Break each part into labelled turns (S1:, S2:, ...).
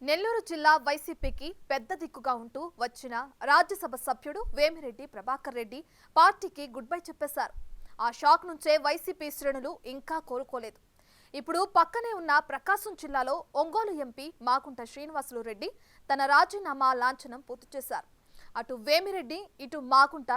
S1: నెల్లూరు జిల్లా వైసీపీకి పెద్ద దిక్కుగా ఉంటూ వచ్చిన రాజ్యసభ సభ్యుడు వేమిరెడ్డి ప్రభాకర్ రెడ్డి పార్టీకి గుడ్ బై చెప్పేశారు. ఆ షాక్ నుంచే వైసీపీ శ్రేణులు ఇంకా కోలుకోలేదు. ఇప్పుడు పక్కనే ఉన్న ప్రకాశం జిల్లాలో ఒంగోలు ఎంపీ మాగుంట శ్రీనివాసులు రెడ్డి తన రాజీనామా లాంఛనం పూర్తి చేశారు. అటు వేమిరెడ్డి ఇటు మాగుంట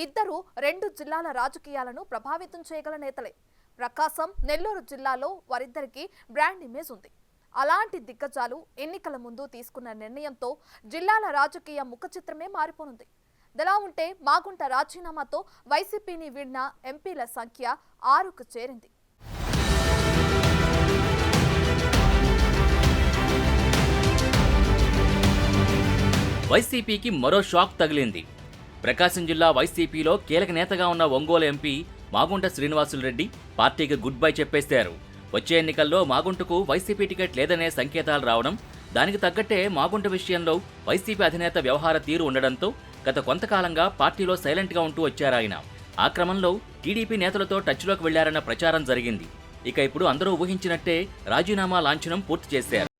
S1: ఇద్దరు రెండు జిల్లాల రాజకీయాలను ప్రభావితం చేయగల నేతలే. ప్రకాశం, నెల్లూరు జిల్లాలో వారిద్దరికి బ్రాండ్ ఇమేజ్ ఉంది. అలాంటి దిగ్గజాలు ఎన్నికల ముందు తీసుకున్న నిర్ణయంతో జిల్లాల రాజకీయ ముఖచిత్రమే మారిపోనుంది. ఇదిలా ఉంటే మాగుంట రాజీనామాతో వైసీపీని వీడిన ఎంపీల సంఖ్య 6కు చేరింది.
S2: వైసీపీకి మరో షాక్ తగిలింది. ప్రకాశం జిల్లా వైసీపీలో కీలక నేతగా ఉన్న ఒంగోలు ఎంపీ మాగుంట శ్రీనివాసులు రెడ్డి పార్టీకి గుడ్ బై చెప్పేశారు. వచ్చే ఎన్నికల్లో మాగుంటకు వైసీపీ టికెట్ లేదనే సంకేతాలు రావడం, దానికి తగ్గట్టే మాగుంట విషయంలో వైసీపీ అధినేత వ్యవహార తీరు ఉండడంతో గత కొంతకాలంగా పార్టీలో సైలెంట్గా ఉంటూ వచ్చారాయన. ఆ క్రమంలో టీడీపీ నేతలతో టచ్లోకి వెళ్లారన్న ప్రచారం జరిగింది. ఇక ఇప్పుడు అందరూ ఊహించినట్టే రాజీనామా లాంఛనం పూర్తి చేశారు.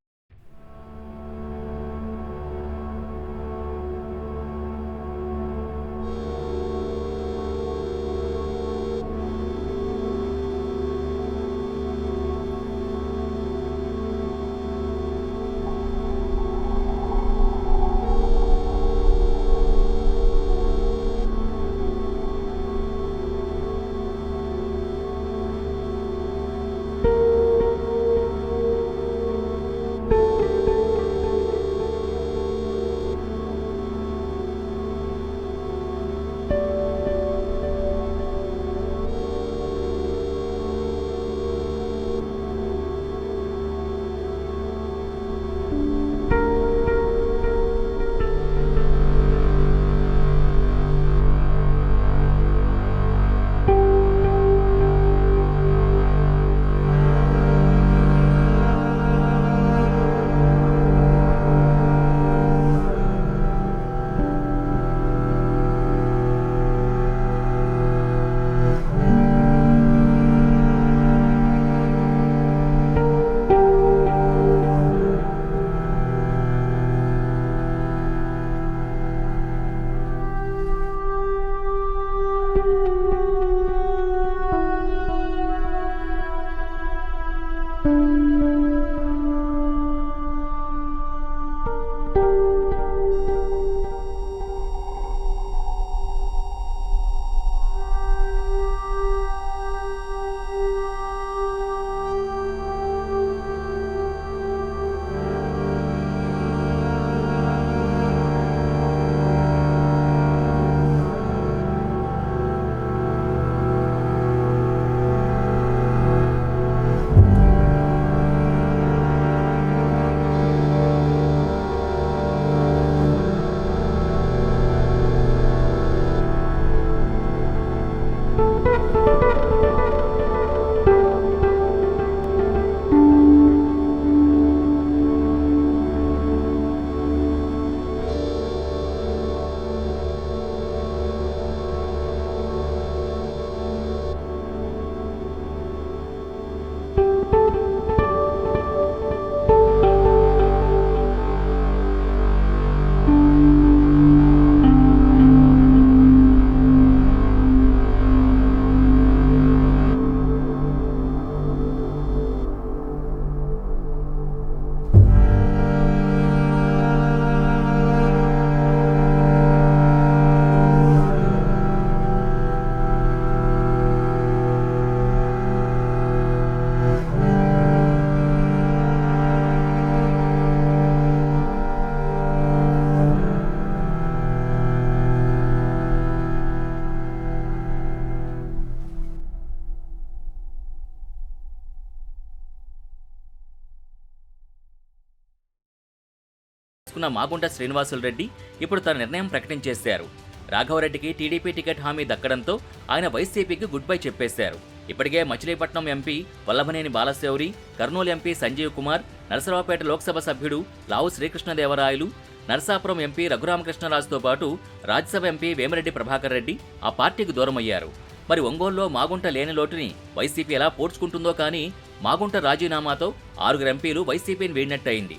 S2: మాగుంట శ్రీనివాసులు రెడ్డి ఇప్పుడు తన నిర్ణయం ప్రకటించేశారు. రాఘవరెడ్డికి టీడీపీ టికెట్ హామీ దక్కడంతో ఆయన వైసీపీకి గుడ్ బై చెప్పేశారు. ఇప్పటికే మచిలీపట్నం ఎంపీ వల్లభనేని బాలశౌరి, కర్నూలు ఎంపీ సంజీవ్ కుమార్, నరసరావుపేట లోక్సభ సభ్యుడు లావు శ్రీకృష్ణదేవరాయలు, నరసాపురం ఎంపీ రఘురామకృష్ణరాజుతో పాటు రాజ్యసభ ఎంపీ వేమిరెడ్డి ప్రభాకర్ రెడ్డి ఆ పార్టీకి దూరమయ్యారు. మరి ఒంగోలులో మాగుంట లేని లోటుని వైసీపీ ఎలా పోడ్చుకుంటుందో కానీ మాగుంట రాజీనామాతో 6 ఎంపీలు వైసీపీని వీడినట్టయింది.